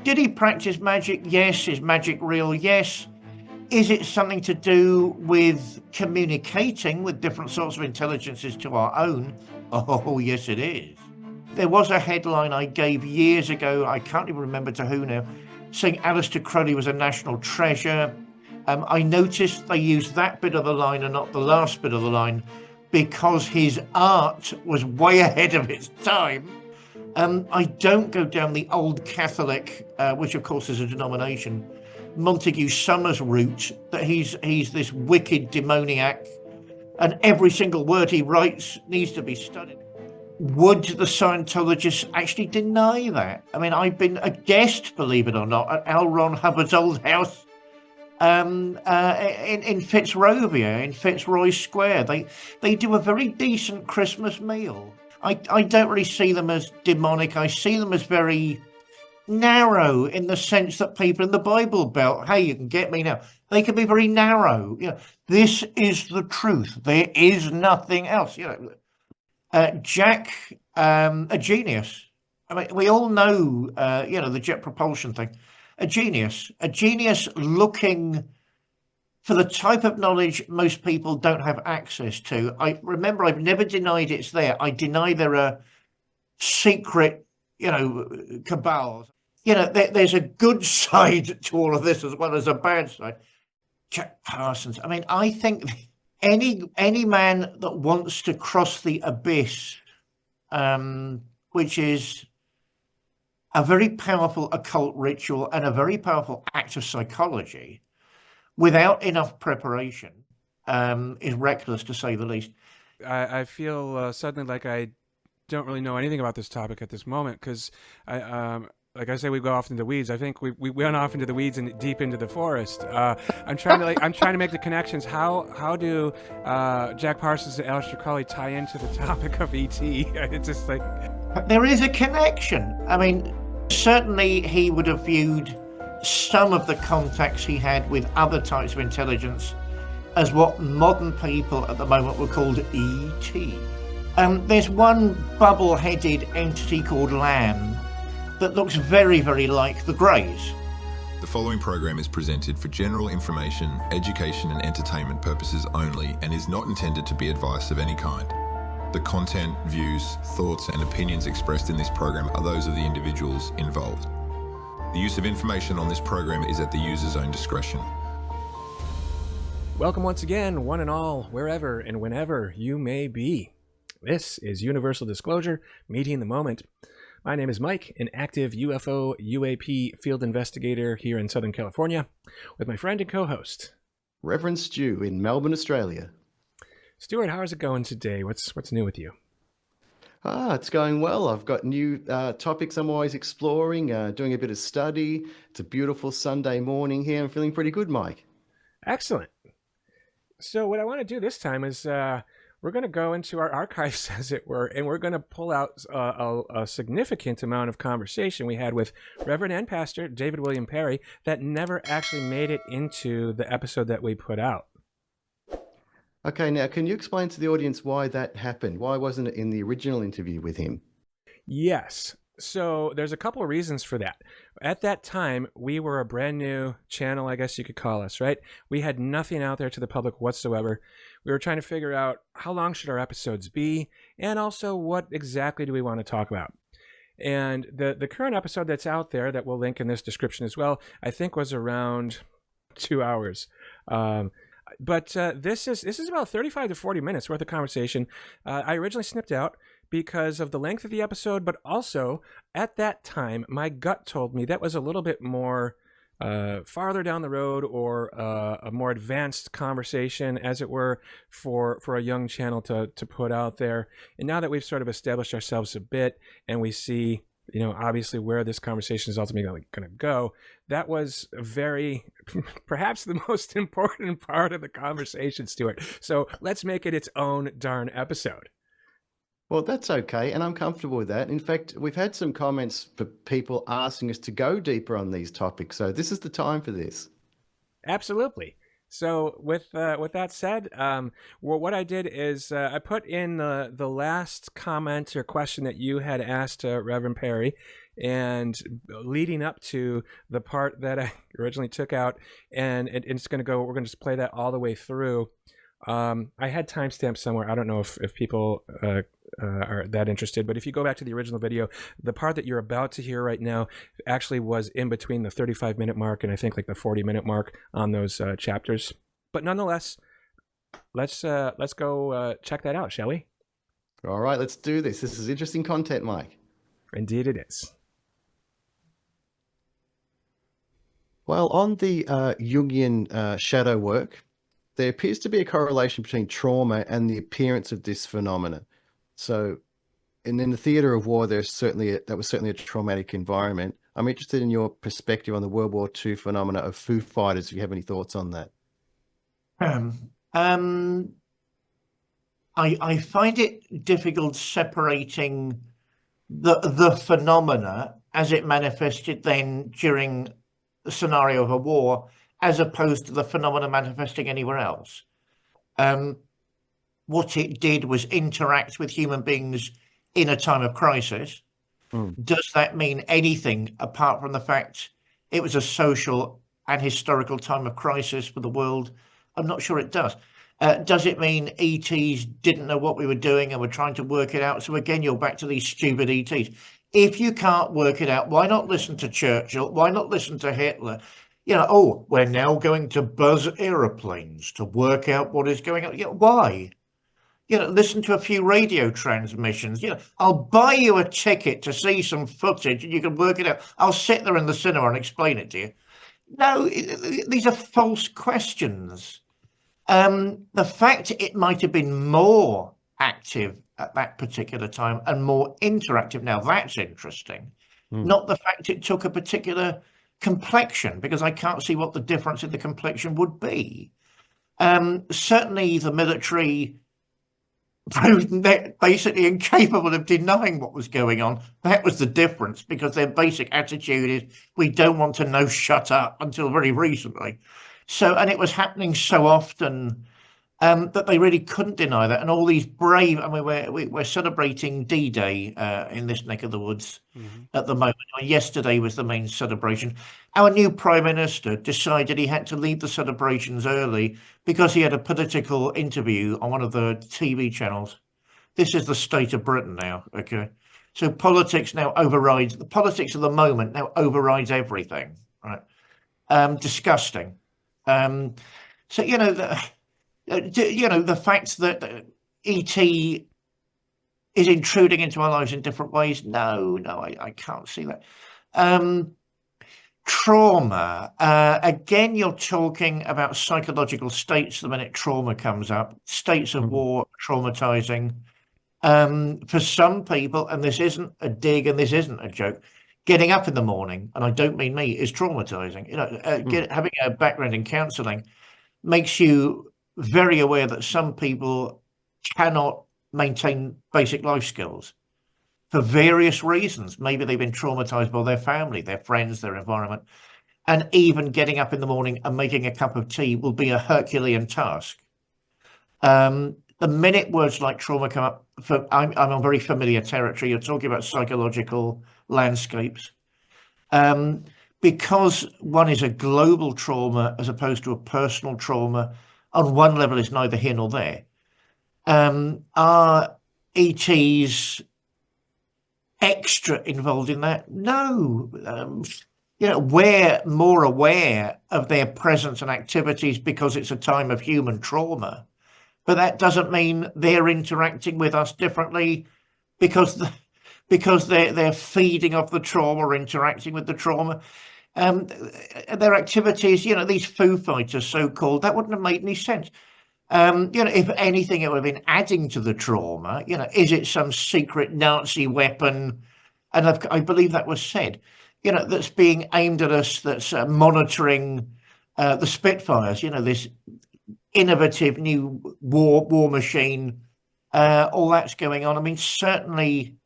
Did he practice magic? Yes. Is magic real? Yes. Is it something to do with communicating with different sorts of intelligences to our own? Oh, yes, it is. There was a headline I gave years ago, I can't even remember to who now, saying Alister Crowley was a national treasure. I noticed they used that bit of the line and not the last bit of the line because his art was way ahead of its time. I don't go down the old Catholic, which of course is a denomination, Montague Summers route, that he's this wicked demoniac and every single word he writes needs to be studied. Would the Scientologists actually deny that? I mean, I've been a guest, believe it or not, at L. Ron Hubbard's old house in Fitzrovia, in Fitzroy Square. They do a very decent Christmas meal. I don't really see them as demonic. I see them as very narrow in the sense that people in the Bible Belt, hey, you can get me now. They can be very narrow. You know, this is the truth. There is nothing else. You know, Jack, a genius. I mean, we all know, the jet propulsion thing. A genius looking for the type of knowledge most people don't have access to. I remember I've never denied it's there. I deny there are secret, cabals. There's a good side to all of this as well as a bad side. Jack Parsons. I mean, I think any man that wants to cross the abyss, which is a very powerful occult ritual and a very powerful act of psychology, without enough preparation, is reckless to say the least. I feel suddenly like I don't really know anything about this topic at this moment because like I say, we go off into the weeds. I think we went off into the weeds and deep into the forest. I'm trying to make the connections. How do Jack Parsons and Alister Crawley tie into the topic of ET? It's just like there is a connection. I mean, certainly he would have viewed some of the contacts he had with other types of intelligence as what modern people at the moment were called ET. There's one bubble-headed entity called Lamb that looks very, very like the Greys. The following program is presented for general information, education and entertainment purposes only and is not intended to be advice of any kind. The content, views, thoughts and opinions expressed in this program are those of the individuals involved. The use of information on this program is at the user's own discretion. Welcome once again, one and all, wherever and whenever you may be. This is Universal Disclosure, Meeting the Moment. My name is Mike, an active UFO UAP field investigator here in Southern California, with my friend and co-host, Reverend Stu in Melbourne, Australia. Stuart, how is it going today? What's new with you? It's going well. I've got new topics I'm always exploring, doing a bit of study. It's a beautiful Sunday morning here. I'm feeling pretty good, Mike. Excellent. So what I want to do this time is we're going to go into our archives, as it were, and we're going to pull out a significant amount of conversation we had with Reverend and Pastor David William Parry that never actually made it into the episode that we put out. Okay, now can you explain to the audience why that happened? Why wasn't it in the original interview with him? Yes. So there's a couple of reasons for that. At that time, we were a brand new channel, I guess you could call us, right? We had nothing out there to the public whatsoever. We were trying to figure out how long should our episodes be, and also what exactly do we want to talk about. And the current episode that's out there that we'll link in this description as well, I think was around 2 hours. But this is about 35 to 40 minutes worth of conversation. I originally snipped out because of the length of the episode, but also at that time, my gut told me that was a little bit more farther down the road, or a more advanced conversation, as it were, for a young channel to put out there. And now that we've sort of established ourselves a bit and we see, obviously where this conversation is ultimately going to go, that was perhaps the most important part of the conversation, Stuart. So let's make it its own darn episode. Well, that's okay, and I'm comfortable with that. In fact, we've had some comments for people asking us to go deeper on these topics, so this is the time for this. Absolutely. So with that said, what I did is I put in the last comment or question that you had asked Reverend Parry, and leading up to the part that I originally took out, and it's going to go. We're going to just play that all the way through. I had timestamps somewhere. I don't know if people are that interested, but if you go back to the original video, the part that you're about to hear right now actually was in between the 35-minute mark and I think like the 40-minute mark on those chapters. But nonetheless, let's go check that out, shall we? All right, let's do this. This is interesting content, Mike. Indeed it is. Well, on the Jungian shadow work, there appears to be a correlation between trauma and the appearance of this phenomenon. So, and in the theatre of war, that was certainly a traumatic environment. I'm interested in your perspective on the World War II phenomena of Foo Fighters, if you have any thoughts on that. I find it difficult separating the phenomena as it manifested then during the scenario of a war, as opposed to the phenomena manifesting anywhere else. What it did was interact with human beings in a time of crisis. Does that mean anything apart from the fact it was a social and historical time of crisis for the world? I'm not sure it does. Does it mean ETs didn't know what we were doing and were trying to work it out? So again, you're back to these stupid ETs. If you can't work it out, why not listen to Churchill? Why not listen to Hitler? We're now going to buzz aeroplanes to work out what is going on. Why? Listen to a few radio transmissions. I'll buy you a ticket to see some footage and you can work it out. I'll sit there in the cinema and explain it to you. No, these are false questions. The fact it might have been more active at that particular time and more interactive now, that's interesting. Not the fact it took a particular complexion, because I can't see what the difference in the complexion would be. Certainly the military proved basically incapable of denying what was going on. That was the difference, because their basic attitude is, we don't want to know, shut up, until very recently. And it was happening so often that they really couldn't deny that. And all these brave, we're celebrating D-Day in this neck of the woods at the moment. Yesterday was the main celebration. Our new Prime Minister decided he had to leave the celebrations early because he had a political interview on one of the TV channels. This is the state of Britain now, okay? So politics now overrides, the politics of the moment now overrides everything, right? Disgusting. The fact that ET is intruding into our lives in different ways, no, I can't see that. Trauma, again, you're talking about psychological states the minute trauma comes up. States of war, traumatizing. For some people, and this isn't a dig and this isn't a joke, getting up in the morning, and I don't mean me, is traumatizing. Having a background in counseling makes you very aware that some people cannot maintain basic life skills for various reasons. Maybe they've been traumatized by their family, their friends, their environment. And even getting up in the morning and making a cup of tea will be a Herculean task. The minute words like trauma come up, I'm on very familiar territory. You're talking about psychological landscapes. Because one is a global trauma as opposed to a personal trauma, on one level is neither here nor there. Are ETs extra involved in that? No. We're more aware of their presence and activities because it's a time of human trauma. But that doesn't mean they're interacting with us differently because they're feeding off the trauma or interacting with the trauma. Their activities, these Foo Fighters, so-called, that wouldn't have made any sense. If anything, it would have been adding to the trauma. Is it some secret Nazi weapon? And I believe that was said, that's being aimed at us, that's monitoring the Spitfires, this innovative new war machine, all that's going on. Certainly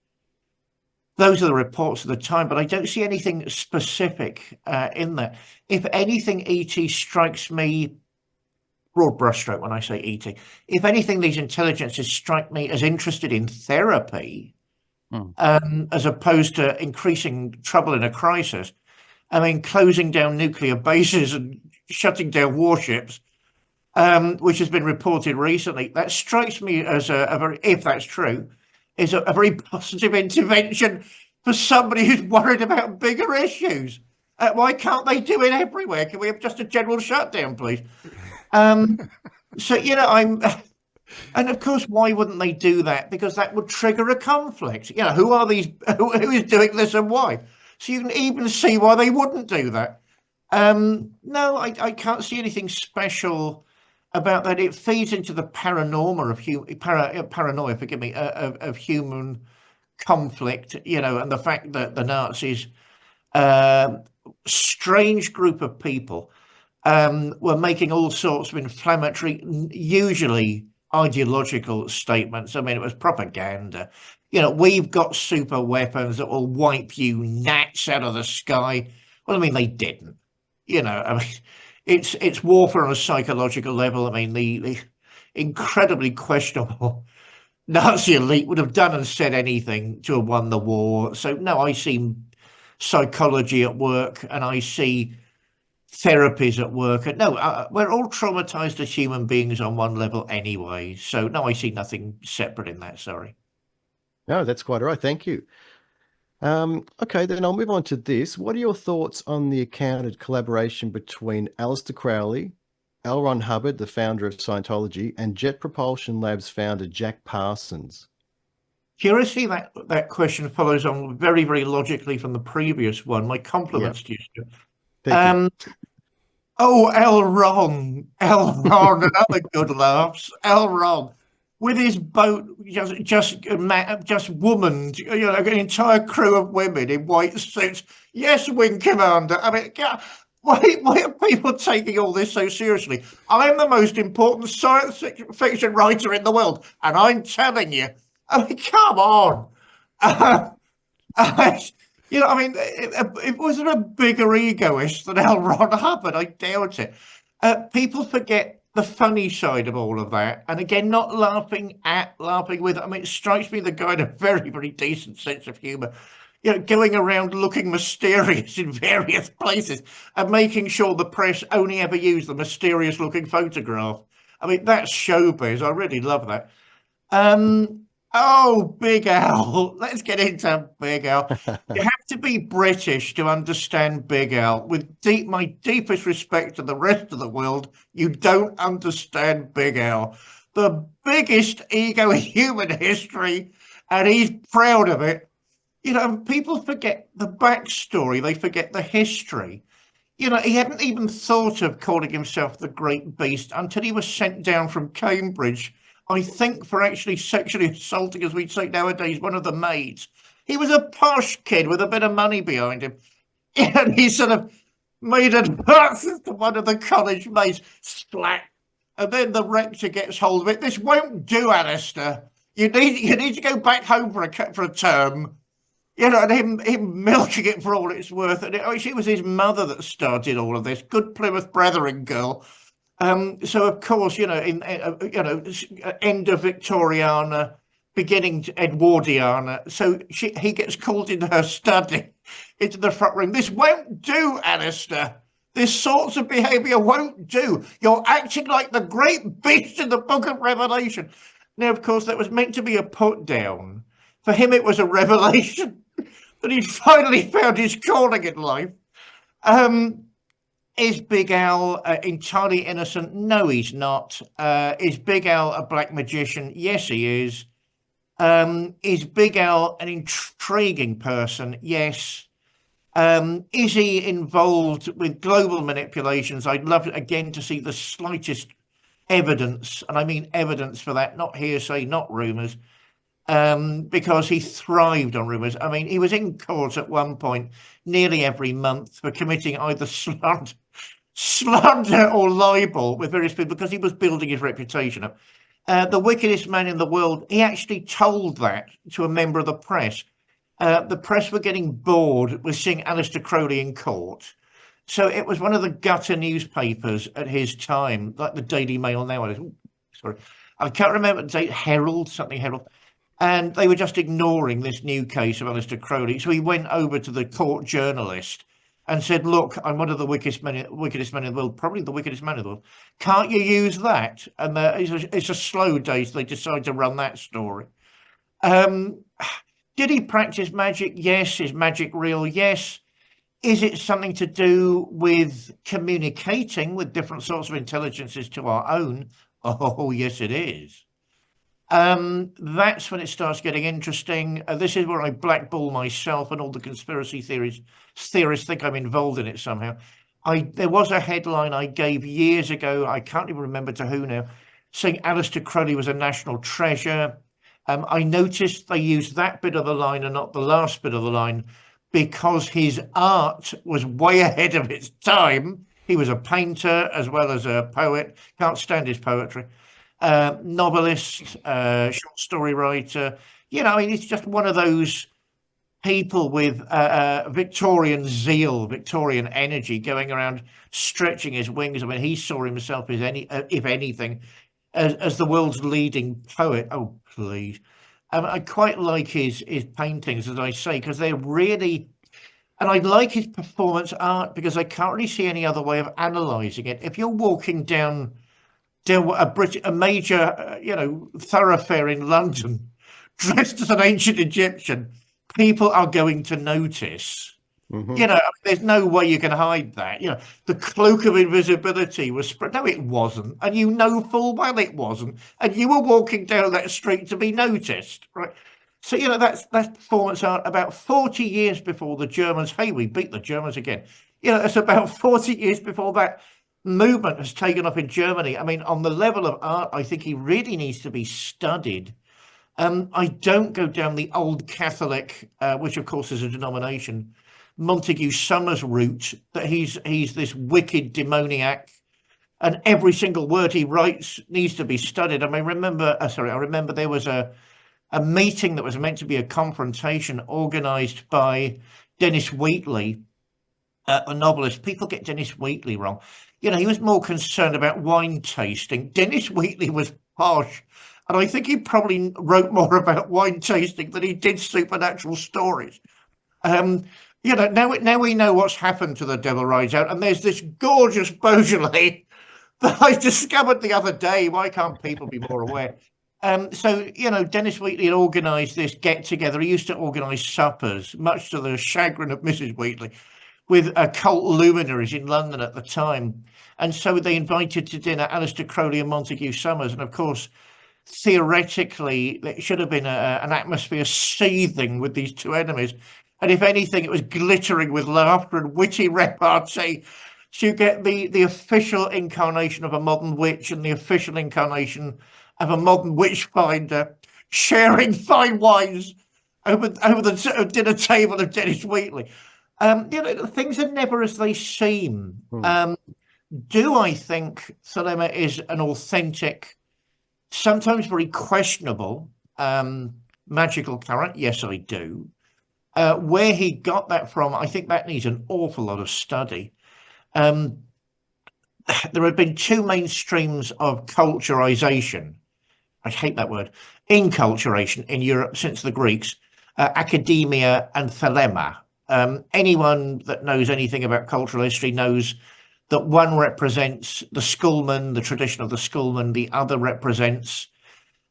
those are the reports of the time, but I don't see anything specific in that. If anything, ET strikes me, broad brushstroke when I say ET, if anything, these intelligences strike me as interested in therapy as opposed to increasing trouble in a crisis. I mean, closing down nuclear bases and shutting down warships, which has been reported recently, that strikes me as a very, if that's true, is a very positive intervention for somebody who's worried about bigger issues. Why can't they do it everywhere? Can we have just a general shutdown, please? So, and of course, why wouldn't they do that? Because that would trigger a conflict. Who are these? Who is doing this and why? So you can even see why they wouldn't do that. No, I can't see anything special about that. It feeds into the paranormal of paranoia. Forgive me, of human conflict. And the fact that the Nazis, strange group of people, were making all sorts of inflammatory, usually ideological statements. I mean, it was propaganda. We've got super weapons that will wipe you gnats out of the sky. Well, I mean, they didn't. I mean, it's warfare on a psychological level. I mean, the incredibly questionable Nazi elite would have done and said anything to have won the war. So, no, I see psychology at work, and I see therapies at work. And no, we're all traumatized as human beings on one level anyway. So, no, I see nothing separate in that. Sorry. No, that's quite all right. Thank you. Okay, then I'll move on to this. What are your thoughts on the accounted collaboration between Alister Crowley, L. Ron Hubbard, the founder of Scientology, and Jet Propulsion Labs founder Jack Parsons? Curiously, that question follows on very, very logically from the previous one. My compliments to you, Stuart. Thank you. Oh, L. Ron, another good laughs. L. Ron, with his boat just womaned, an entire crew of women in white suits. Yes, Wing Commander. I mean, why are people taking all this so seriously? I'm the most important science fiction writer in the world, and I'm telling you. I mean, come on. I mean, it wasn't a bigger egoist than L. Ron Hubbard. I doubt it. People forget the funny side of all of that. And again, not laughing with. I mean, it strikes me the guy had a very, very decent sense of humor. Going around looking mysterious in various places and making sure the press only ever use the mysterious looking photograph. I mean, that's showbiz. I really love that. Oh, Big Al. Let's get into Big Al. You have to be British to understand Big Al. With my deepest respect to the rest of the world, you don't understand Big Al. The biggest ego in human history, and he's proud of it. People forget the backstory. They forget the history. He hadn't even thought of calling himself the Great Beast until he was sent down from Cambridge, I think, for actually sexually assaulting, as we'd say nowadays, one of the maids. He was a posh kid with a bit of money behind him. And he sort of made advances to one of the college maids. Splat. And then the rector gets hold of it. This won't do, Alister. You need to go back home for a term. And him milking it for all it's worth. And it was his mother that started all of this. Good Plymouth Brethren girl. So of course, end of Victoriana, beginning to Edwardiana. So he gets called into her study, into the front room. This won't do, Alister. This sorts of behaviour won't do. You're acting like the great beast in the Book of Revelation. Now, of course, that was meant to be a put down. For him, it was a revelation that he'd finally found his calling in life. Is Big Al entirely innocent? No, he's not. Is Big Al a black magician? Yes, he is. Is Big Al an intriguing person? Yes. Is he involved with global manipulations? I'd love, again, to see the slightest evidence, and I mean evidence for that, not hearsay, not rumours, because he thrived on rumours. I mean, he was in court at one point nearly every month for committing either slander or libel with various people because he was building his reputation up. The wickedest man in the world, he actually told that to a member of the press. The press were getting bored with seeing Alister Crawley in court. So it was one of the gutter newspapers at his time, like the Daily Mail nowadays. Sorry, I can't remember the date. Herald. And they were just ignoring this new case of Alister Crowley. So he went over to the court journalist and said, look, I'm one of the wickedest men in the world, probably the wickedest man in the world. Can't you use that? And it's a slow day, so they decided to run that story. Did he practice magic? Yes. Is magic real? Yes. Is it something to do with communicating with different sorts of intelligences to our own? Oh, yes, it is. That's when it starts getting interesting. This is where I blackball myself, and all the conspiracy theorists think I'm involved in it somehow. There was a headline I gave years ago, I can't even remember to who now, saying Alister Crowley was a national treasure. I noticed they used that bit of the line and not the last bit of the line because his art was way ahead of its time. He was a painter as well as a poet. Can't stand his poetry. Novelist, short story writer. I mean, he's just one of those people with Victorian zeal, Victorian energy, going around stretching his wings. I mean, he saw himself as if anything, as the world's leading poet. Oh, please. I quite like his paintings, as I say, because they're really, and I like his performance art because I can't really see any other way of analysing it. If you're walking down a major, thoroughfare in London, dressed as an ancient Egyptian, people are going to notice. Mm-hmm. There's no way you can hide that. The cloak of invisibility was spread. No, it wasn't, and full well it wasn't. And you were walking down that street to be noticed, right? So that's performance art about 40 years before the Germans. Hey, we beat the Germans again. It's about 40 years before that movement has taken off in Germany. I mean, on the level of art, I think he really needs to be studied. I don't go down the old Catholic, which of course is a denomination, Montague Summers route, that he's this wicked demoniac and every single word he writes needs to be studied. I mean, I remember there was a meeting that was meant to be a confrontation organised by Dennis Wheatley, a novelist. People get Dennis Wheatley wrong. He was more concerned about wine tasting. Dennis Wheatley was posh, and I think he probably wrote more about wine tasting than he did supernatural stories. Now we know what's happened to The Devil Rides Out, and there's this gorgeous Beaujolais that I discovered the other day. Why can't people be more aware? So Dennis Wheatley had organised this get-together. He used to organise suppers, much to the chagrin of Mrs. Wheatley, with occult luminaries in London at the time. And so they invited to dinner Alister Crowley and Montague Summers. And of course, theoretically, there should have been an atmosphere seething with these two enemies. And if anything, it was glittering with laughter and witty repartee. So you get the official incarnation of a modern witch and the official incarnation of a modern witch finder sharing fine wines over the dinner table of Dennis Wheatley. Things are never as they seem. Do I think Thelema is an authentic, sometimes very questionable, magical current? Yes, I do. Where he got that from, I think that needs an awful lot of study. There have been two main streams of culturization. I hate that word. Enculturation in Europe since the Greeks, academia and thelema. Anyone that knows anything about cultural history knows that one represents the schoolman, the tradition of the schoolman, the other represents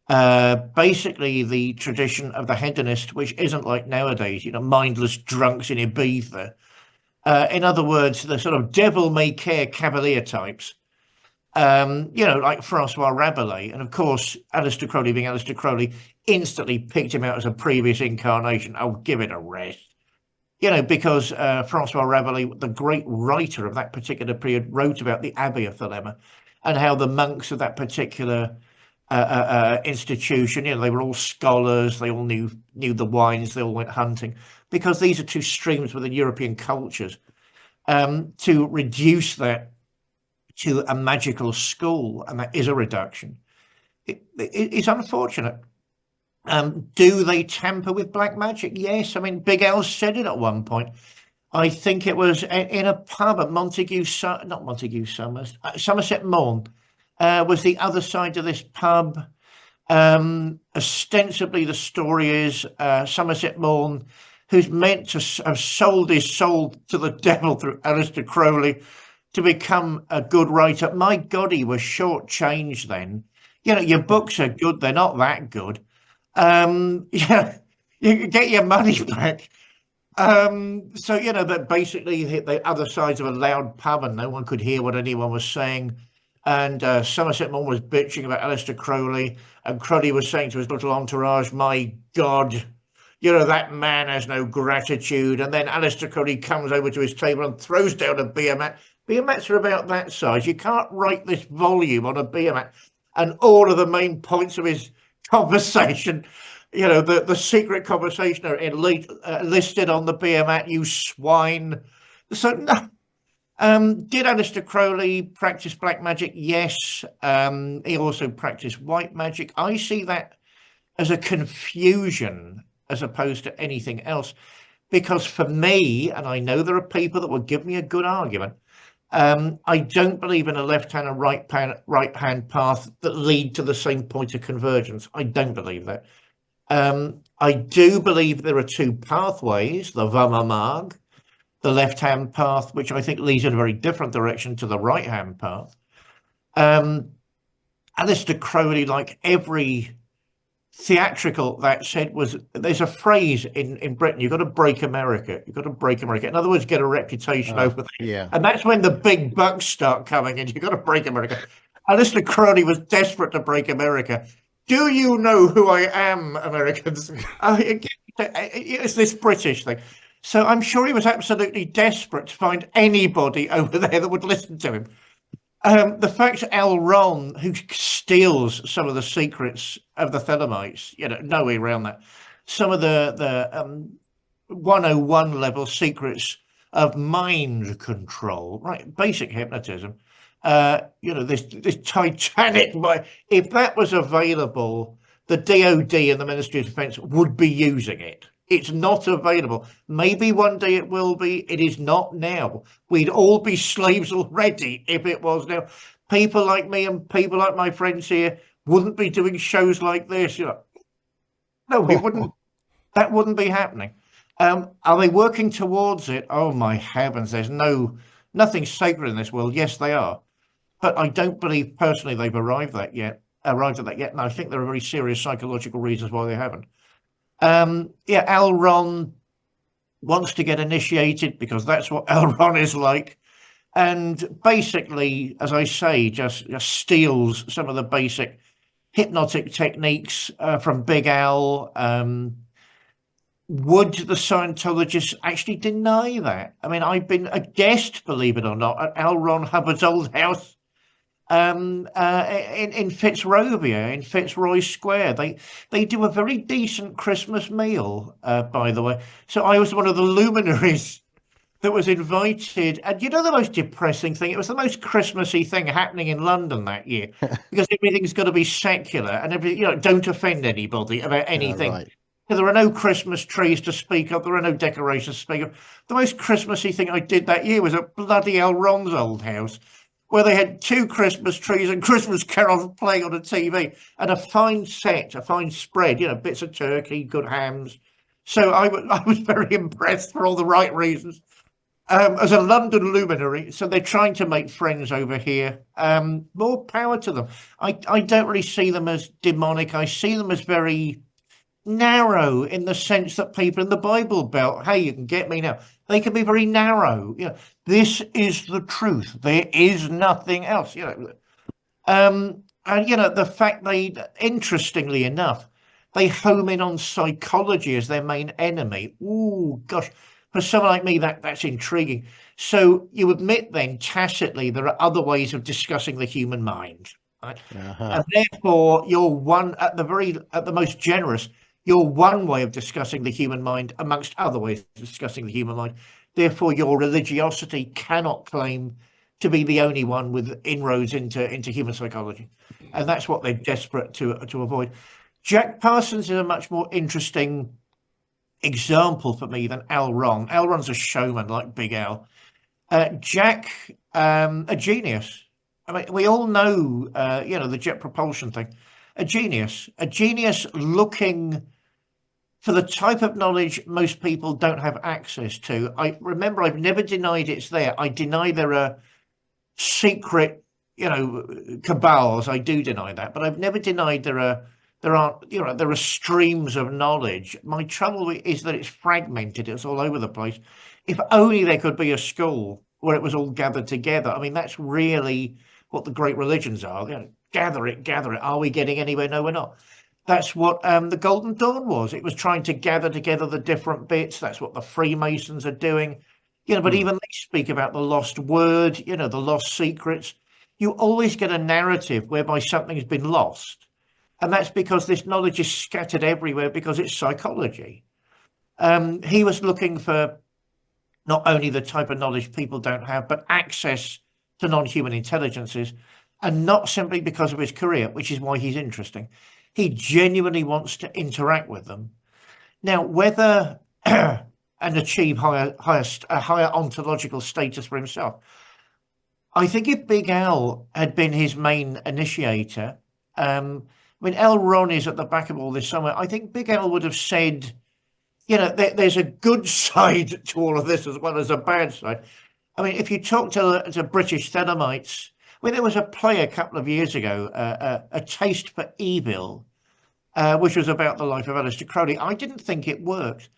basically the tradition of the hedonist, which isn't like nowadays, mindless drunks in Ibiza. In other words, the sort of devil-may-care cavalier types, like Francois Rabelais. And of course, Alister Crowley, being Alister Crowley, instantly picked him out as a previous incarnation. Oh, give it a rest. Because Francois Rabelais, the great writer of that particular period, wrote about the Abbey of Thelema and how the monks of that particular institution, they were all scholars, they all knew the wines, they all went hunting, because these are two streams within European cultures. To reduce that to a magical school, and that is a reduction, it's unfortunate. Do they tamper with black magic? Yes. I mean, Big Al said it at one point. I think it was in a pub at Somerset Maugham, was the other side of this pub. Ostensibly, the story is Somerset Maugham, who's meant to have sold his soul to the devil through Alister Crowley to become a good writer. My God, he was shortchanged then. Your books are good; they're not that good. Yeah, you can get your money back. So that basically hit the other sides of a loud pub, and no one could hear what anyone was saying. And Somerset Maugham was bitching about Alister Crowley, and Crowley was saying to his little entourage, "My God, that man has no gratitude." And then Alister Crowley comes over to his table and throws down a beer mat. Beer mats are about that size. You can't write this volume on a beer mat. And all of the main points of his conversation, the secret conversation are listed on the beer mat, you swine. So, no. Did Alister Crowley practice black magic? Yes. He also practiced white magic. I see that as a confusion as opposed to anything else, because for me, and I know there are people that will give me a good argument, I don't believe in a left hand and right hand path that lead to the same point of convergence. I don't believe that. I do believe there are two pathways, the Vamamag, the left-hand path, which I think leads in a very different direction to the right-hand path. Alister Crowley, like every theatrical that said, there's a phrase in Britain, you've got to break America. You've got to break America. In other words, get a reputation over there. Yeah. And that's when the big bucks start coming in. You've got to break America. Alister Crowley was desperate to break America. Do you know who I am, Americans? It's this British thing. So I'm sure he was absolutely desperate to find anybody over there that would listen to him. The fact L. Ron, who steals some of the secrets of the Thelemites, no way around that. Some of the 101 level secrets of mind control, right? Basic hypnotism. This Titanic, if that was available, the DOD and the Ministry of Defence would be using it. It's not available. Maybe one day it will be. It is not now. We'd all be slaves already if it was now. People like me and people like my friends here wouldn't be doing shows like this. No, we wouldn't. That wouldn't be happening. Are they working towards it? Oh my heavens! There's nothing sacred in this world. Yes, they are, but I don't believe personally they've arrived at that yet. And I think there are very serious psychological reasons why they haven't. L. Ron wants to get initiated because that's what L. Ron is like, and basically, as I say, just steals some of the basic hypnotic techniques from Big Al. Would the Scientologists actually deny that? I mean, I've been a guest, believe it or not, at L. Ron Hubbard's old house in Fitzrovia, in Fitzroy Square. They do a very decent Christmas meal, by the way. So I was one of the luminaries that was invited. And the most depressing thing, it was the most Christmassy thing happening in London that year, because everything's got to be secular and don't offend anybody about anything. Right. There are no Christmas trees to speak of. There are no decorations to speak of. The most Christmassy thing I did that year was at bloody L. Ron's old house, where they had 2 Christmas trees and Christmas carols playing on a TV, and a fine set, a fine spread, bits of turkey, good hams. So I was very impressed for all the right reasons. As a London luminary, so they're trying to make friends over here. More power to them. I don't really see them as demonic. I see them as very narrow, in the sense that people in the Bible Belt, hey, you can get me now. They can be very narrow. This is the truth. There is nothing else. And the fact interestingly enough, they home in on psychology as their main enemy. Ooh, gosh, for someone like me, that's intriguing. So you admit then tacitly there are other ways of discussing the human mind, right? And therefore you're at the most generous. You're one way of discussing the human mind amongst other ways of discussing the human mind. Therefore, your religiosity cannot claim to be the only one with inroads into human psychology. And that's what they're desperate to avoid. Jack Parsons is a much more interesting example for me than L. Ron. L. Ron's a showman like Big Al. Jack, a genius. I mean, we all know, the jet propulsion thing. a genius looking for the type of knowledge most people don't have access to. I remember I've never denied it's there. I deny there are secret, cabals. I do deny that, but I've never denied there are streams of knowledge. My trouble is that it's fragmented. It's all over the place. If only there could be a school where it was all gathered together. I mean, that's really what the great religions are. Gather it. Are we getting anywhere? No, we're not. That's what the Golden Dawn was. It was trying to gather together the different bits. That's what the Freemasons are doing. But even they speak about the lost word, the lost secrets. You always get a narrative whereby something's been lost. And that's because this knowledge is scattered everywhere because it's psychology. He was looking for not only the type of knowledge people don't have, but access to non-human intelligences, and not simply because of his career, which is why he's interesting. He genuinely wants to interact with them. Now, whether and achieve a higher ontological status for himself. I think if Big Al had been his main initiator, L. Ron is at the back of all this somewhere. I think Big Al would have said, there's a good side to all of this as well as a bad side. I mean, if you talk to British Thelemites, there was a play a couple of years ago, A Taste for Evil, which was about the life of Alister Crowley. I didn't think it worked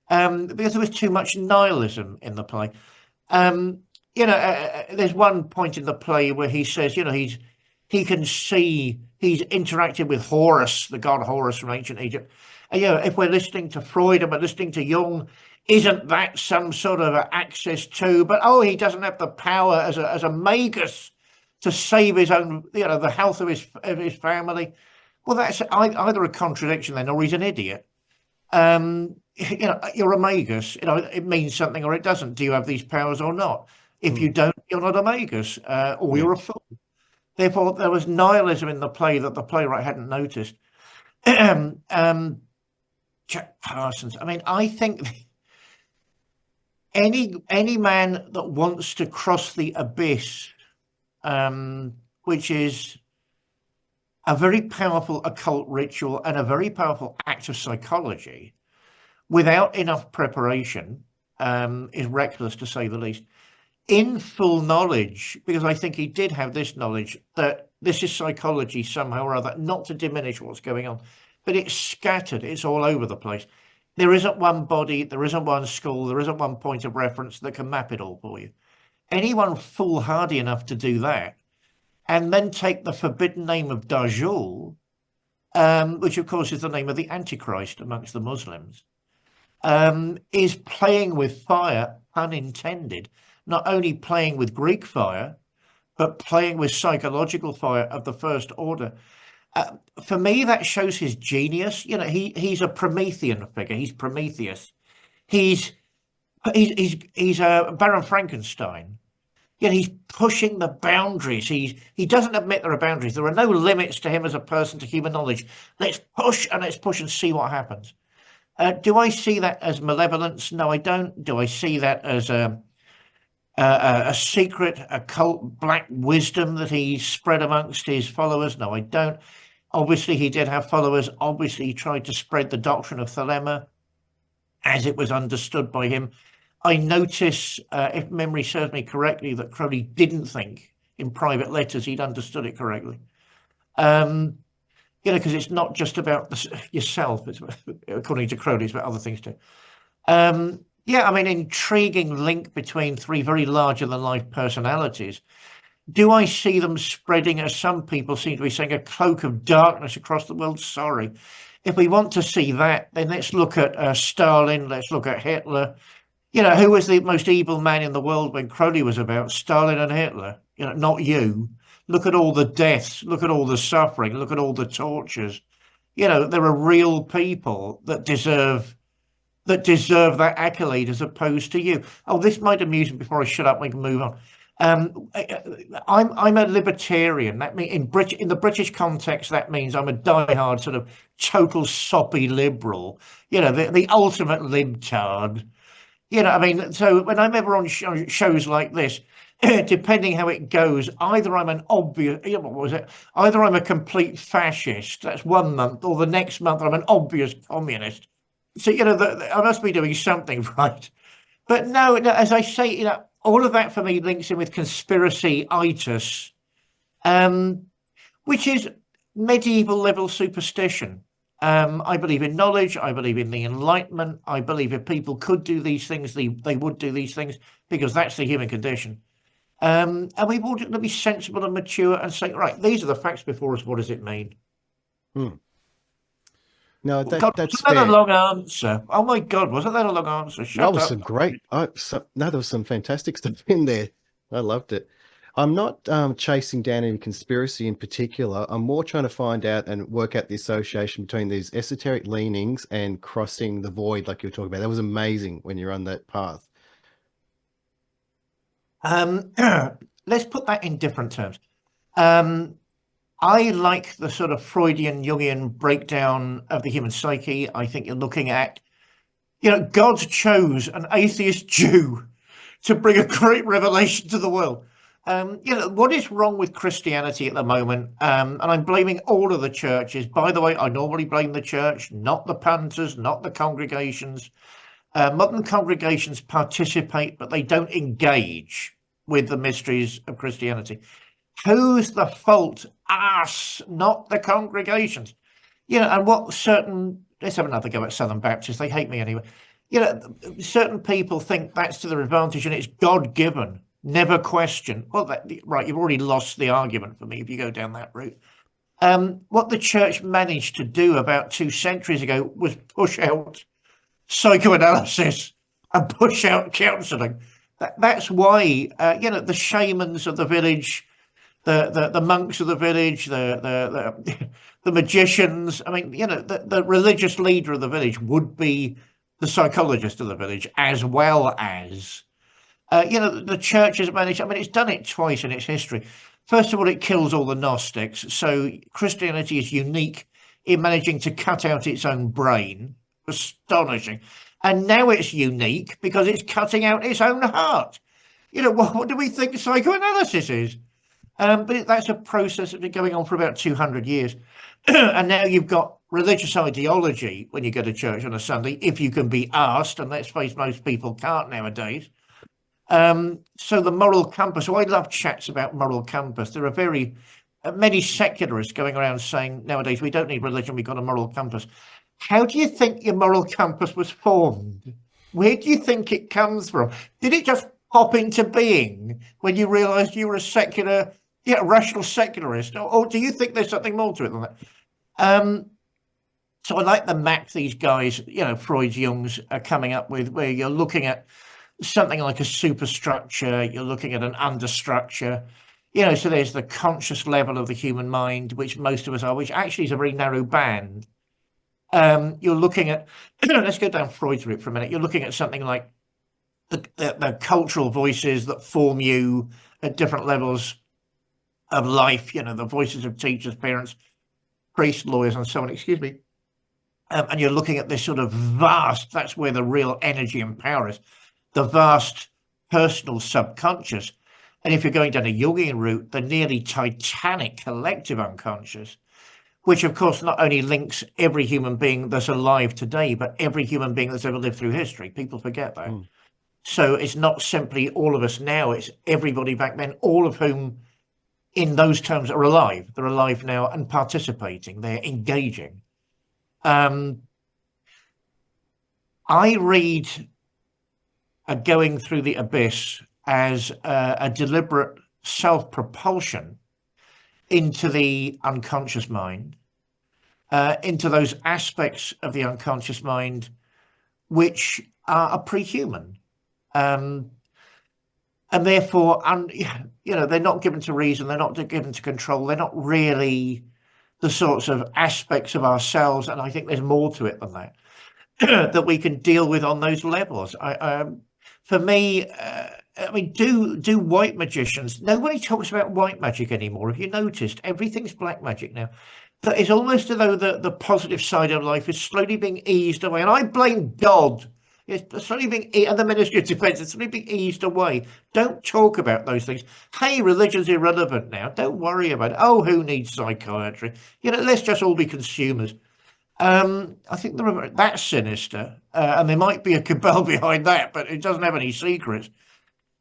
because there was too much nihilism in the play. There's one point in the play where he says, he can see he's interacted with Horus, the god Horus from ancient Egypt. And, if we're listening to Freud and we're listening to Jung, isn't that some sort of access to? But he doesn't have the power as a magus to save his own, the health of his family. Well, that's either a contradiction then, or he's an idiot. You're a magus. It means something or it doesn't. Do you have these powers or not? If you don't, you're not a magus, or you're a fool. Therefore, there was nihilism in the play that the playwright hadn't noticed. Jack Parsons. I mean, I think any man that wants to cross the abyss, which is a very powerful occult ritual and a very powerful act of psychology, without enough preparation, is reckless to say the least. In full knowledge, because I think he did have this knowledge that this is psychology somehow or other, not to diminish what's going on, but it's scattered, it's all over the place. There isn't one body, there isn't one school, there isn't one point of reference that can map it all for you. Anyone foolhardy enough to do that, and then take the forbidden name of Dajjal, which of course is the name of the Antichrist amongst the Muslims, is playing with fire, unintended. Not only playing with Greek fire, but playing with psychological fire of the first order. For me, that shows his genius. He's a Promethean figure. He's Prometheus. He's Baron Frankenstein. He's pushing the boundaries. He doesn't admit there are boundaries. There are no limits to him as a person, to human knowledge. Let's push and see what happens. Do I see that as malevolence? No, I don't. Do I see that as a secret occult black wisdom that he spread amongst his followers? No, I don't. Obviously, he did have followers. Obviously, he tried to spread the doctrine of Thelema as it was understood by him. I notice, if memory serves me correctly, that Crowley didn't think in private letters he'd understood it correctly. Because it's not just about yourself. It's, according to Crowley, it's about other things too. Intriguing link between three very larger-than-life personalities. Do I see them spreading, as some people seem to be saying, a cloak of darkness across the world? Sorry. If we want to see that, then let's look at Stalin, let's look at Hitler. Who was the most evil man in the world when Crowley was about? Stalin and Hitler. Not you. Look at all the deaths, look at all the suffering, look at all the tortures. There are real people that deserve that accolade as opposed to you. Oh, this might amuse me before I shut up. We can move on. I'm a libertarian. That means in the British context, that means I'm a diehard sort of total soppy liberal. The ultimate libtard. So when I'm ever on shows like this, depending how it goes, either I'm an obvious, what was it? Either I'm a complete fascist, that's 1 month, or the next month I'm an obvious communist. So, I must be doing something right. But no, as I say, all of that for me links in with conspiracy-itis, which is medieval level superstition. I believe in knowledge. I believe in the Enlightenment. I believe if people could do these things, they would do these things, because that's the human condition. And we've all got to be sensible and mature and say, right, these are the facts before us. What does it mean? No, God, that's wasn't that fair. a long answer? Oh my God, wasn't that a long answer? Shut That was up. some great. There was some fantastic stuff in there. I loved it. I'm not chasing down any conspiracy in particular. I'm more trying to find out and work out the association between these esoteric leanings and crossing the void, like you were talking about. That was amazing when you're on that path. Let's put that in different terms. I like the sort of Freudian, Jungian breakdown of the human psyche. I think you're looking at, God chose an atheist Jew to bring a great revelation to the world. What is wrong with Christianity at the moment? And I'm blaming all of the churches. By the way, I normally blame the church, not the punters, not the congregations. Modern congregations participate, but they don't engage with the mysteries of Christianity. Who's the fault? Us, not the congregations. And what let's have another go at Southern Baptists. They hate me anyway. Certain people think that's to their advantage and it's God-given, never question. Well, right, you've already lost the argument for me if you go down that route. What the church managed to do about 2 centuries ago was push out psychoanalysis and push out counselling. That's why, the shamans of the village, the monks of the village, the magicians. I mean, the religious leader of the village would be the psychologist of the village, as well as, the church has managed. I mean, it's done it twice in its history. First of all, it kills all the Gnostics. So Christianity is unique in managing to cut out its own brain. Astonishing. And now it's unique because it's cutting out its own heart. What do we think psychoanalysis is? But that's a process that's been going on for about 200 years. And now you've got religious ideology when you go to church on a Sunday, if you can be asked, and let's face, most people can't nowadays. So the moral compass. So I love chats about moral compass. There are many secularists going around saying nowadays we don't need religion, we've got a moral compass. How do you think your moral compass was formed? Where do you think it comes from? Did it just pop into being when you realized you were a rational secularist? Or do you think there's something more to it than that? So I like the map these guys, Freud's, Jung's, are coming up with, where you're looking at something like a superstructure, you're looking at an understructure. So there's the conscious level of the human mind, which most of us are, which actually is a very narrow band. You're looking at, let's go down Freud's route for a minute. You're looking at something like the cultural voices that form you at different levels of life, the voices of teachers, parents, priests, lawyers, and so on, excuse me. And you're looking at this sort of vast, that's where the real energy and power is, the vast personal subconscious. And if you're going down a Jungian route, the nearly titanic collective unconscious, which of course not only links every human being that's alive today, but every human being that's ever lived through history. People forget that. So it's not simply all of us now, it's everybody back then, all of whom in those terms are alive. They're alive now and participating, they're engaging. I read going through the abyss as a deliberate self-propulsion into the unconscious mind, into those aspects of the unconscious mind which are pre-human. And therefore, they're not given to reason, they're not given to control, they're not really the sorts of aspects of ourselves, and I think there's more to it than that, that we can deal with on those levels. For me, do white magicians, nobody talks about white magic anymore. Have you noticed? Everything's black magic now. But it's almost as though the positive side of life is slowly being eased away. And I blame God. It's suddenly being, and the Ministry of Defence is suddenly being eased away. Don't talk about those things. Hey, religion's irrelevant now. Don't worry about it. Oh, who needs psychiatry? Let's just all be consumers. I think that's sinister, and there might be a cabal behind that, but it doesn't have any secrets.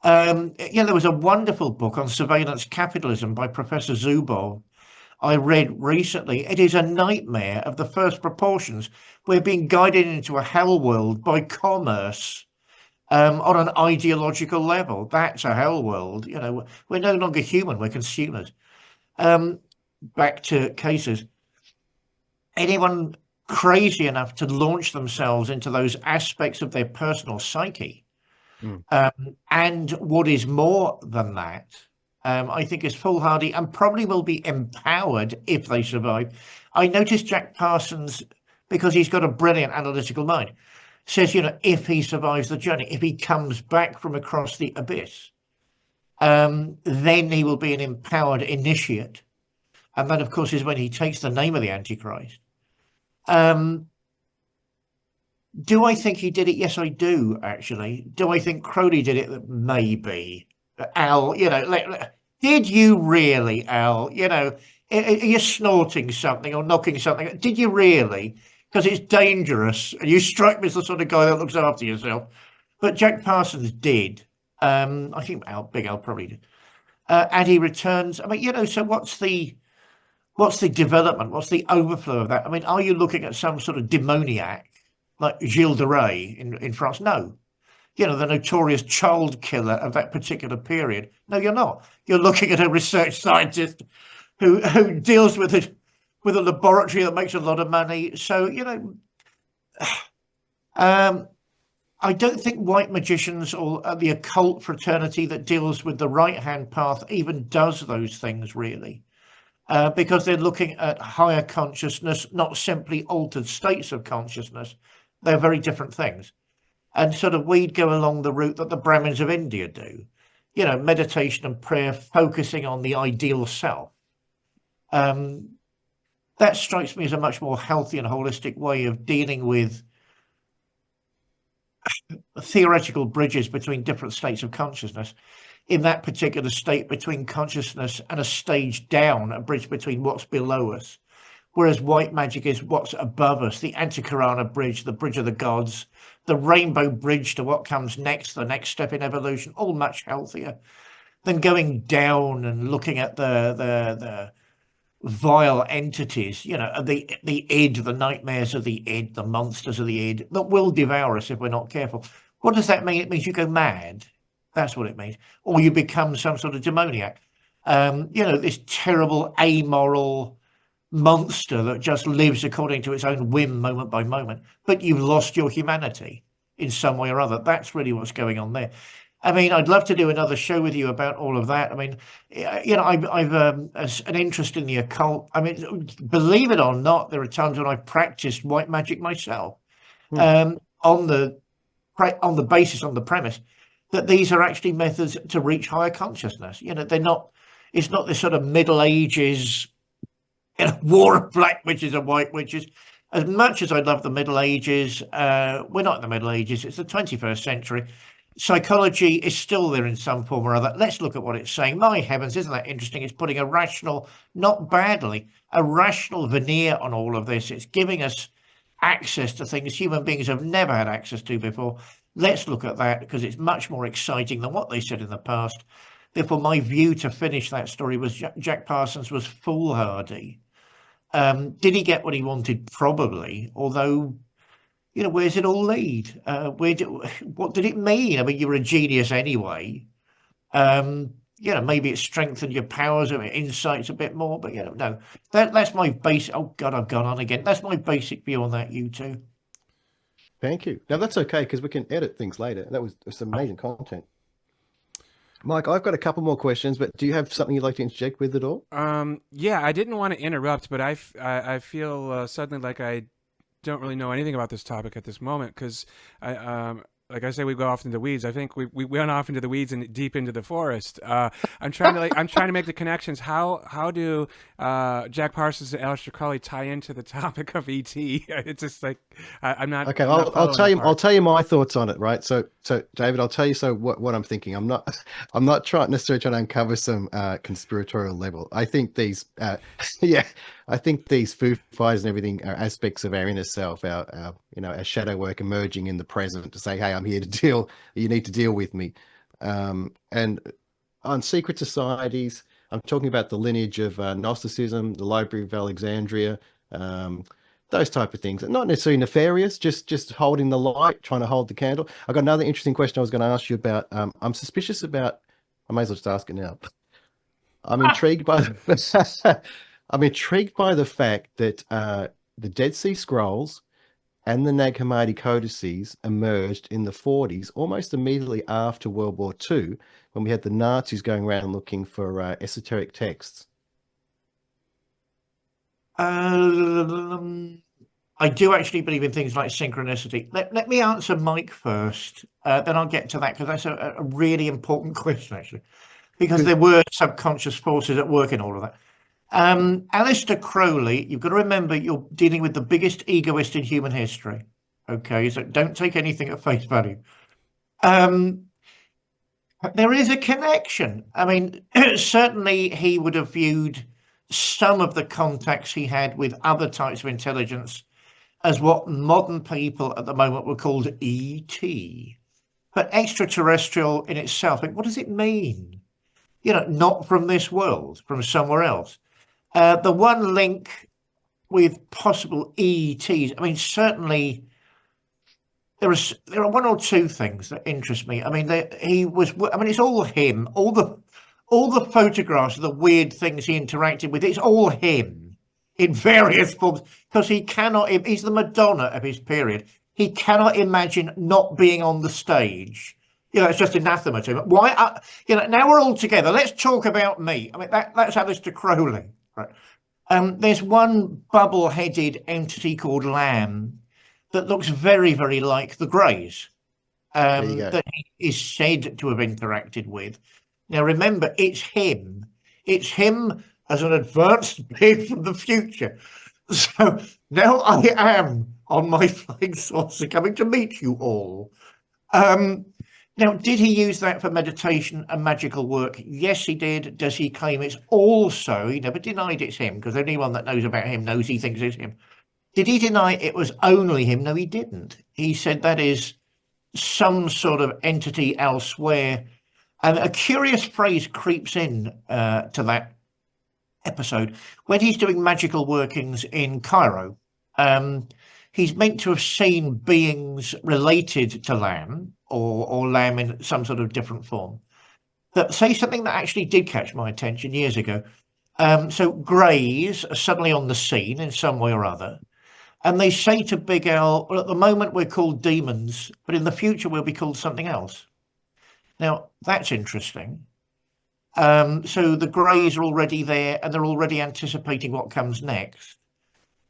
There was a wonderful book on surveillance capitalism by Professor Zuboff I read recently. It is a nightmare of the first proportions. We're being guided into a hell world by commerce on an ideological level. That's a hell world. We're no longer human, we're consumers. Back to cases. Anyone crazy enough to launch themselves into those aspects of their personal psyche, and what is more than that, I think is foolhardy and probably will be empowered if they survive. I noticed Jack Parsons, because he's got a brilliant analytical mind, says, if he survives the journey, if he comes back from across the abyss, then he will be an empowered initiate. And that, of course, is when he takes the name of the Antichrist. Do I think he did it? Yes, I do, actually. Do I think Crowley did it? Maybe. Al, did you really, Al? Are you snorting something or knocking something? Did you really? Because it's dangerous. And you strike me as the sort of guy that looks after yourself. But Jack Parsons did. I think Big Al probably did. And he returns. So what's the development? What's the overflow of that? Are you looking at some sort of demoniac like Gilles de Rais in France? No. The notorious child killer of that particular period. No, you're not. You're looking at a research scientist who deals with a laboratory that makes a lot of money. So, I don't think white magicians or the occult fraternity that deals with the right-hand path even does those things, really. Because they're looking at higher consciousness, not simply altered states of consciousness. They're very different things. And sort of we'd go along the route that the Brahmins of India do, meditation and prayer, focusing on the ideal self. That strikes me as a much more healthy and holistic way of dealing with theoretical bridges between different states of consciousness. In that particular state between consciousness and a stage down, a bridge between what's below us. Whereas white magic is what's above us, the Antikarana bridge, the bridge of the gods, the rainbow bridge to what comes next, the next step in evolution, all much healthier than going down and looking at the vile entities, the id, the nightmares of the id, the monsters of the id that will devour us if we're not careful. What does that mean? It means you go mad. That's what it means. Or you become some sort of demoniac. This terrible, amoral monster that just lives according to its own whim moment by moment. But you've lost your humanity in some way or other. That's really what's going on there. I'd love to do another show with you about all of that. I've an interest in the occult. Believe it or not, there are times when I've practiced white magic myself, on the basis, on the premise that these are actually methods to reach higher consciousness. They're not. It's not this sort of Middle Ages war of black witches and white witches. As much as I love the Middle Ages, we're not in the Middle Ages. It's the 21st century. Psychology is still there in some form or other. Let's look at what it's saying. My heavens, isn't that interesting? It's putting a rational, not badly, a rational veneer on all of this. It's giving us access to things human beings have never had access to before. Let's look at that because it's much more exciting than what they said in the past. Therefore, my view to finish that story was Jack Parsons was foolhardy. Did he get what he wanted? Probably, although, where's it all lead? What did it mean? You were a genius anyway. Maybe it strengthened your powers or insights a bit more, but no. That's my basic. Oh God, I've gone on again. That's my basic view on that. You two. Thank you. Now that's okay because we can edit things later. That was some amazing content. Mike, I've got a couple more questions, but do you have something you'd like to interject with at all? Yeah, I didn't want to interrupt, but I feel suddenly like I don't really know anything about this topic at this moment because like I say, we go off into the weeds. I think we went off into the weeds and deep into the forest. I'm trying to make the connections. How do Jack Parsons and Alister Crawley tie into the topic of ET? It's just like I'm not. Okay, I'm not I'll tell you. apart. I'll tell you my thoughts on it. Right. So David, I'll tell you. So what I'm thinking. I'm not necessarily trying to uncover some conspiratorial level. I think these, yeah, I think these Foo Fighters and everything are aspects of our inner self, our our shadow work emerging in the present to say, hey, I'm here to deal. You need to deal with me. And on secret societies, I'm talking about the lineage of Gnosticism, the Library of Alexandria. Those type of things, not necessarily nefarious, just holding the light, trying to hold the candle. I got another interesting question I was going to ask you about. I'm suspicious about. I may as well just ask it now. I'm intrigued by I'm intrigued by the fact that the Dead Sea Scrolls and the Nag Hammadi codices emerged in the 40s, almost immediately after World War II, when we had the Nazis going around looking for esoteric texts. I do actually believe in things like synchronicity. Let me answer Mike first, then I'll get to that, because that's a really important question, actually, because there were subconscious forces at work in all of that. Alister Crowley, you've got to remember you're dealing with the biggest egoist in human history. Okay, so don't take anything at face value. There is a connection. I mean, certainly he would have viewed some of the contacts he had with other types of intelligence as what modern people at the moment were called ET. But extraterrestrial in itself, like, what does it mean? Not from this world, from somewhere else. The one link with possible ETs, I mean, certainly there are one or two things that interest me. I mean, it's all him. All the photographs of the weird things he interacted with, it's all him in various forms, because he's the Madonna of his period. He cannot imagine not being on the stage. It's just anathema to him. Why? Now we're all together. Let's talk about me. I mean, that's Alister Crowley, right? There's one bubble-headed entity called Lamb that looks very, very like the Greys, that he is said to have interacted with. Now, remember, it's him. It's him as an advanced being from the future. So now I am on my flying saucer coming to meet you all. Now, did he use that for meditation and magical work? Yes, he did. Does he claim it's also, he never denied it's him, because anyone that knows about him knows he thinks it's him. Did he deny it was only him? No, he didn't. He said that is some sort of entity elsewhere. And a curious phrase creeps in to that episode. When he's doing magical workings in Cairo, he's meant to have seen beings related to Lamb, or Lamb in some sort of different form, that say something that actually did catch my attention years ago. So Greys are suddenly on the scene in some way or other, and they say to Big Al, well, at the moment we're called demons, but in the future we'll be called something else. Now, that's interesting. So the Greys are already there, and they're already anticipating what comes next.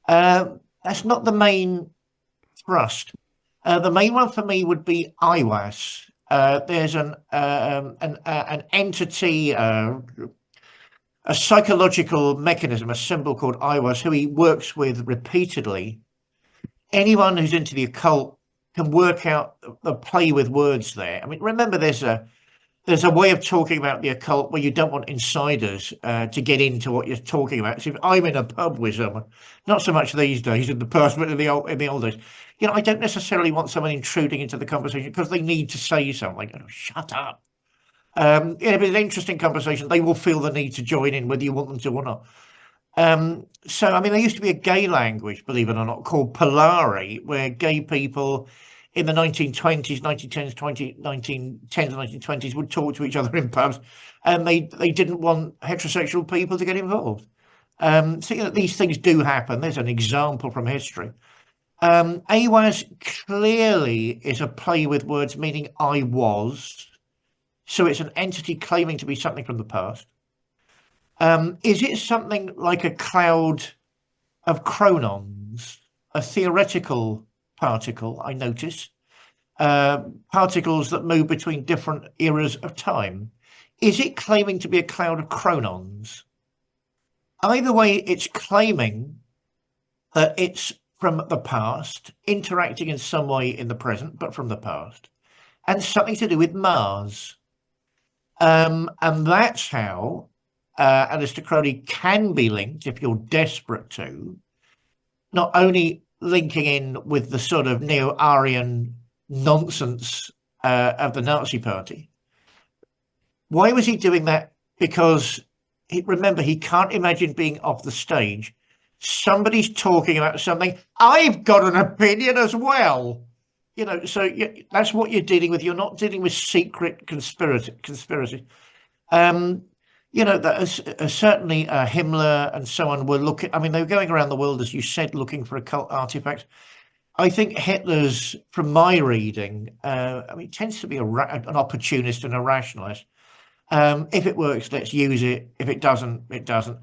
That's not the main thrust. The main one for me would be Iwas. There's an entity, a psychological mechanism, a symbol called Iwas, who he works with repeatedly. Anyone who's into the occult can work out the play with words there. I mean, remember, there's a way of talking about the occult where you don't want insiders to get into what you're talking about. So if I'm in a pub with someone, not so much these days in the past, but in the old days, I don't necessarily want someone intruding into the conversation because they need to say something. Shut up. If it's an interesting conversation, they will feel the need to join in, whether you want them to or not. So, I mean, there used to be a gay language, believe it or not, called Polari, where gay people in the 1920s, 1910s, 1910s and 1920s would talk to each other in pubs, and they didn't want heterosexual people to get involved. So these things do happen. There's an example from history. Awaz clearly is a play with words, meaning I was. So it's an entity claiming to be something from the past. Is it something like a cloud of chronons, a theoretical particle, I notice? particles that move between different eras of time? Is it claiming to be a cloud of chronons? Either way, it's claiming that it's from the past, interacting in some way in the present, but from the past, and something to do with Mars. And that's how Alister Crowley can be linked, if you're desperate to, not only linking in with the sort of neo-Aryan nonsense of the Nazi Party. Why was he doing that? Because remember, he can't imagine being off the stage. Somebody's talking about something. I've got an opinion as well. So that's what you're dealing with. You're not dealing with secret conspiracy. That certainly Himmler and so on were looking. I mean, they were going around the world, as you said, looking for occult artifacts. I think Hitler's, from my reading, tends to be an opportunist and a rationalist. If it works, let's use it. If it doesn't, it doesn't.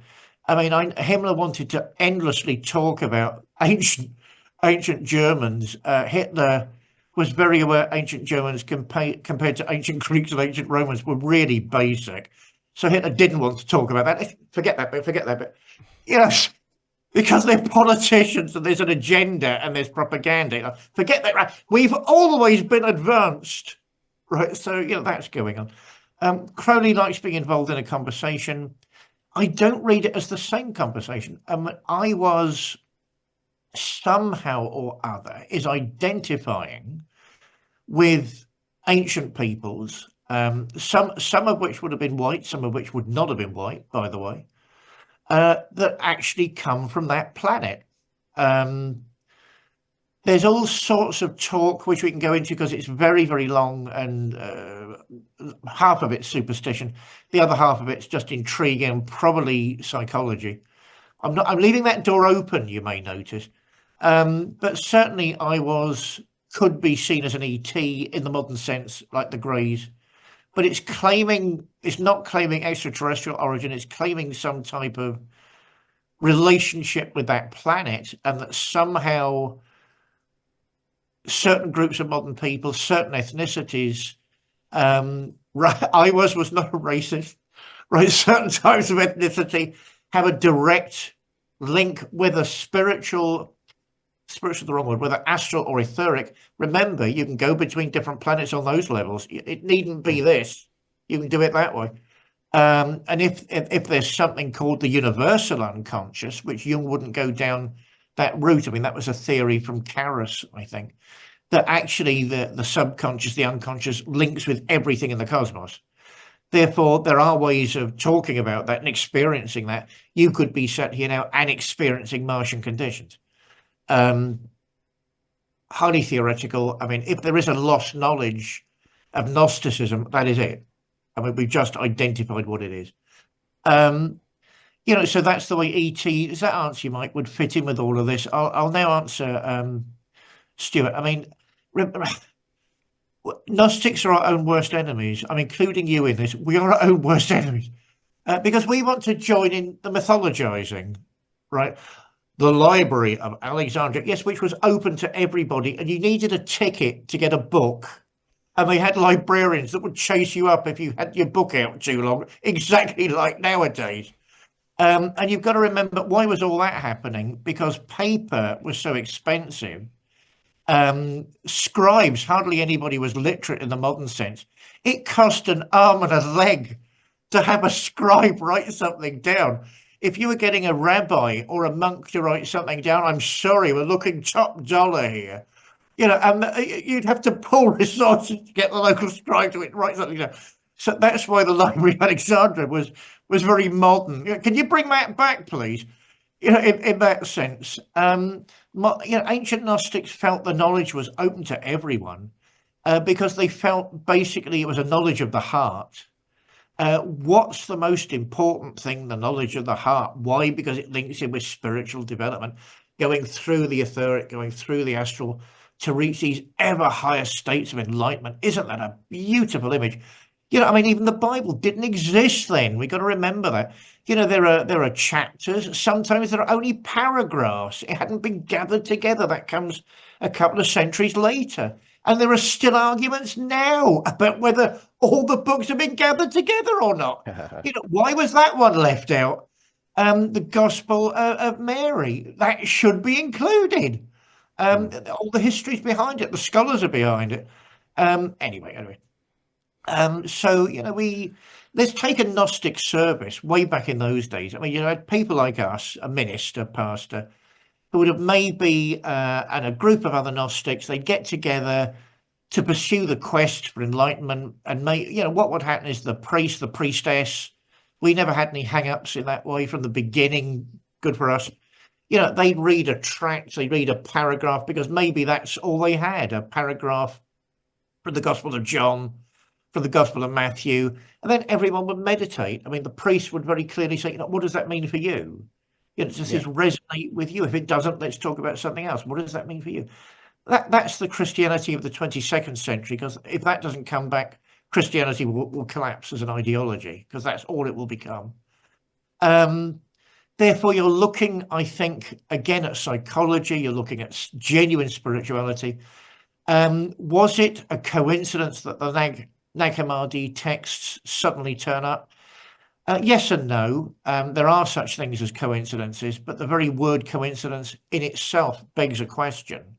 Himmler wanted to endlessly talk about ancient Germans. Hitler was very aware ancient Germans compared to ancient Greeks and ancient Romans were really basic. So Hitler didn't want to talk about that. Forget that bit. Because they're politicians and there's an agenda and there's propaganda. Forget that. Right? We've always been advanced, right? So that's going on. Crowley likes being involved in a conversation. I don't read it as the same conversation. I was somehow or other is identifying with ancient peoples, some of which would have been white, some of which would not have been white, by the way, that actually come from that planet. There's all sorts of talk which we can go into because it's very, very long, and half of it's superstition. The other half of it's just intriguing and probably psychology. I'm leaving that door open, you may notice. But certainly could be seen as an ET in the modern sense, like the Greys. But it's not claiming extraterrestrial origin, it's claiming some type of relationship with that planet, and that somehow certain groups of modern people, certain ethnicities, I was not a racist, right? Certain types of ethnicity have a direct link, whether spiritual is the wrong word, whether astral or etheric. Remember, you can go between different planets on those levels. It needn't be this. You can do it that way. And if there's something called the universal unconscious, which Jung wouldn't go down that route. That was a theory from Karras, I think, that actually the subconscious, the unconscious links with everything in the cosmos. Therefore, there are ways of talking about that and experiencing that. You could be sat here now and experiencing Martian conditions. Highly theoretical. If there is a lost knowledge of Gnosticism, that is it. We've just identified what it is. So that's the way E.T. Does that answer you, Mike, would fit in with all of this? I'll now answer Stuart. Gnostics are our own worst enemies. I'm including you in this. We are our own worst enemies because we want to join in the mythologizing, right? The Library of Alexandria, yes, which was open to everybody, and you needed a ticket to get a book. And they had librarians that would chase you up if you had your book out too long, exactly like nowadays. And you've got to remember, why was all that happening? Because paper was so expensive. Scribes, hardly anybody was literate in the modern sense. It cost an arm and a leg to have a scribe write something down. If you were getting a rabbi or a monk to write something down, I'm sorry, we're looking top dollar here. And you'd have to pull resources to get the local scribe to write something down. So that's why the Library of Alexandria was very modern. Can you bring that back, please? In that sense, ancient Gnostics felt the knowledge was open to everyone because they felt basically it was a knowledge of the heart. What's the most important thing? The knowledge of the heart. Why? Because it links in with spiritual development, going through the etheric, going through the astral, to reach these ever higher states of enlightenment. Isn't that a beautiful image? Even the Bible didn't exist then. We've got to remember that. There are chapters. Sometimes there are only paragraphs. It hadn't been gathered together. That comes a couple of centuries later. And there are still arguments now about whether all the books have been gathered together or not. Why was that one left out? The Gospel of Mary, that should be included. All the histories behind it, the scholars are behind it. Anyway. So, let's take a Gnostic service way back in those days. I mean, you had people like us, a minister, pastor, who would have maybe, and a group of other Gnostics, they'd get together to pursue the quest for enlightenment. And what would happen is the priest, the priestess, we never had any hang-ups in that way from the beginning. Good for us. They'd read a tract, they'd read a paragraph, because maybe that's all they had, a paragraph from the Gospel of John, from the Gospel of Matthew, and then everyone would meditate. I mean, the priest would very clearly say, what does that mean for you? Does this resonate with you? If it doesn't, let's talk about something else. What does that mean for you? That's the Christianity of the 22nd century, because if that doesn't come back, Christianity will collapse as an ideology, because that's all it will become. Therefore, you're looking, I think, again at psychology, you're looking at genuine spirituality. Was it a coincidence that the Nag Hammadi texts suddenly turn up? Yes and no. There are such things as coincidences, but the very word coincidence in itself begs a question.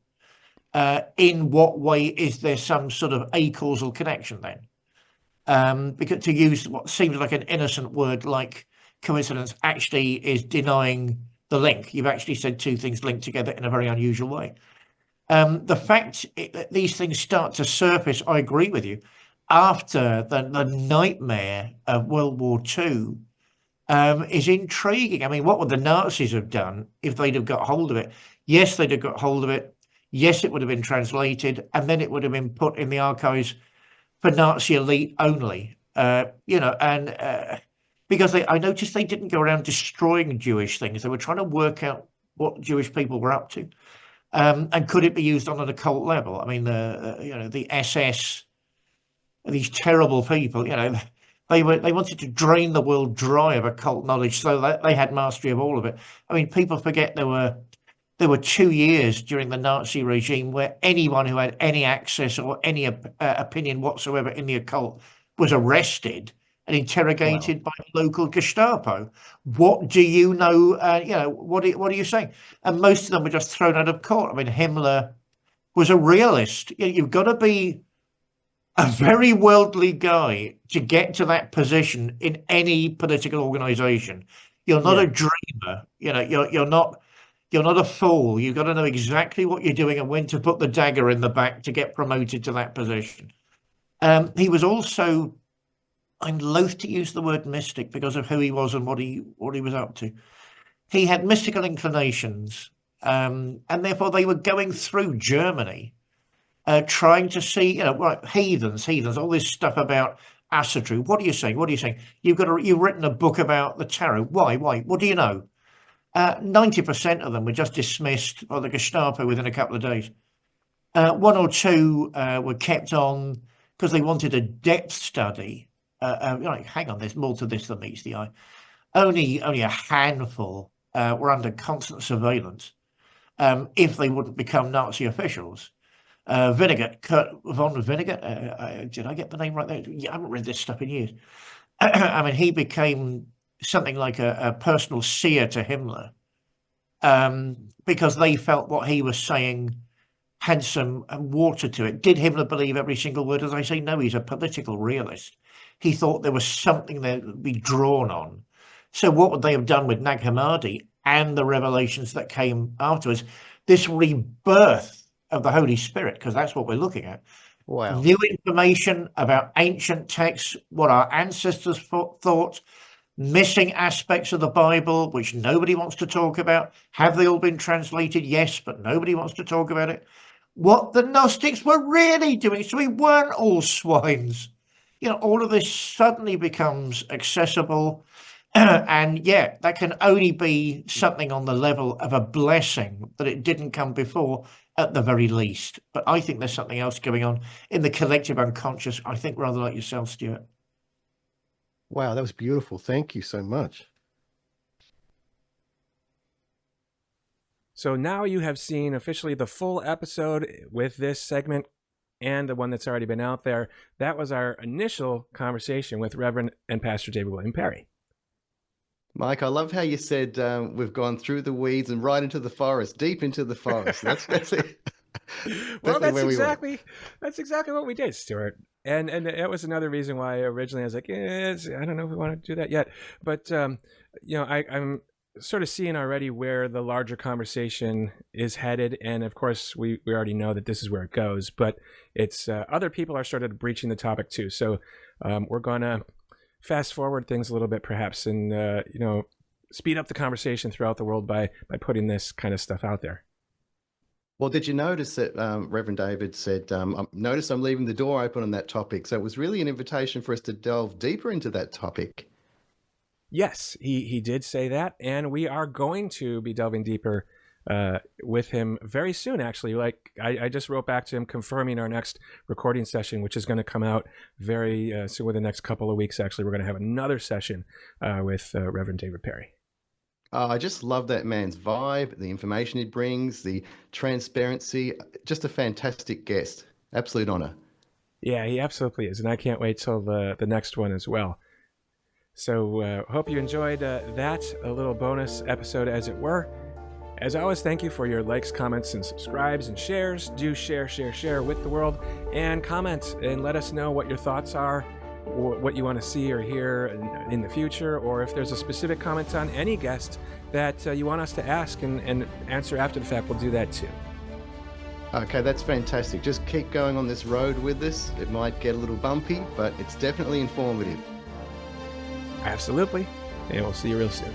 In what way is there some sort of acausal connection then? Because to use what seems like an innocent word like coincidence actually is denying the link. You've actually said two things linked together in a very unusual way. The fact that these things start to surface, I agree with you, after the nightmare of World War II is intriguing. I mean, what would the Nazis have done if they'd have got hold of it? Yes, they'd have got hold of it. Yes, it would have been translated, and then it would have been put in the archives for Nazi elite only. Because I noticed they didn't go around destroying Jewish things. They were trying to work out what Jewish people were up to, and could it be used on an occult level? I mean, the SS. These terrible people, they wanted to drain the world dry of occult knowledge, so that they had mastery of all of it. I mean, people forget there were 2 years during the Nazi regime where anyone who had any access or any opinion whatsoever in the occult was arrested and interrogated by local Gestapo. What do you know? What are you saying? And most of them were just thrown out of court. I mean, Himmler was a realist. You've got to be a very worldly guy to get to that position in any political organization. You're not a dreamer. You're not a fool. You've got to know exactly what you're doing and when to put the dagger in the back to get promoted to that position. He was also, I'm loath to use the word mystic because of who he was and what he was up to. He had mystical inclinations, and therefore they were going through Germany, trying to see, heathens, all this stuff about asatru. What are you saying? You've written a book about the tarot. Why? What do you know? 90% of them were just dismissed by the Gestapo within a couple of days. One or two were kept on because they wanted a depth study. Hang on, there's more to this than meets the eye. Only a handful were under constant surveillance if they wouldn't become Nazi officials. Kurt von Vinegar, did I get the name right there? I haven't read this stuff in years. I mean, he became something like a personal seer to Himmler because they felt what he was saying had some water to it. Did Himmler believe every single word? As I say, no, he's a political realist. He thought there was something that would be drawn on. So what would they have done with Nag Hammadi and the revelations that came afterwards? This rebirth of the Holy Spirit, because that's what we're looking at. Wow. New information about ancient texts, what our ancestors thought, missing aspects of the Bible, which nobody wants to talk about. Have they all been translated? Yes, but nobody wants to talk about it. What the Gnostics were really doing, so we weren't all swines. All of this suddenly becomes accessible. And that can only be something on the level of a blessing that it didn't come before at the very least. But I think there's something else going on in the collective unconscious, I think, rather like yourself, Stuart. Wow, that was beautiful. Thank you so much. So now you have seen officially the full episode with this segment and the one that's already been out there. That was our initial conversation with Reverend and Pastor David William Parry. Mike, I love how you said we've gone through the weeds and right into the forest, deep into the forest. That's it. Well, that's exactly what we did, Stuart. And that was another reason why originally I was like, I don't know if we want to do that yet. But I'm sort of seeing already where the larger conversation is headed, and of course we already know that this is where it goes. But it's other people are started breaching the topic too. So we're gonna fast forward things a little bit, perhaps, and speed up the conversation throughout the world by putting this kind of stuff out there. Well, did you notice that Reverend David said, notice I'm leaving the door open on that topic. So it was really an invitation for us to delve deeper into that topic. Yes, he did say that. And we are going to be delving deeper with him very soon, actually. Like I just wrote back to him confirming our next recording session, which is going to come out very soon, within the next couple of weeks. Actually, we're going to have another session with Reverend David Parry. I just love that man's vibe, the information he brings, the transparency. Just a fantastic guest. Absolute honor. Yeah, he absolutely is. And I can't wait till the next one as well. So hope you enjoyed that, a little bonus episode, as it were. As always, thank you for your likes, comments, and subscribes and shares. Do share with the world, and comment and let us know what your thoughts are, or what you want to see or hear in the future, or if there's a specific comment on any guest that you want us to ask and answer after the fact, we'll do that too. Okay, that's fantastic. Just keep going on this road with us. It might get a little bumpy, but it's definitely informative. Absolutely. And we'll see you real soon.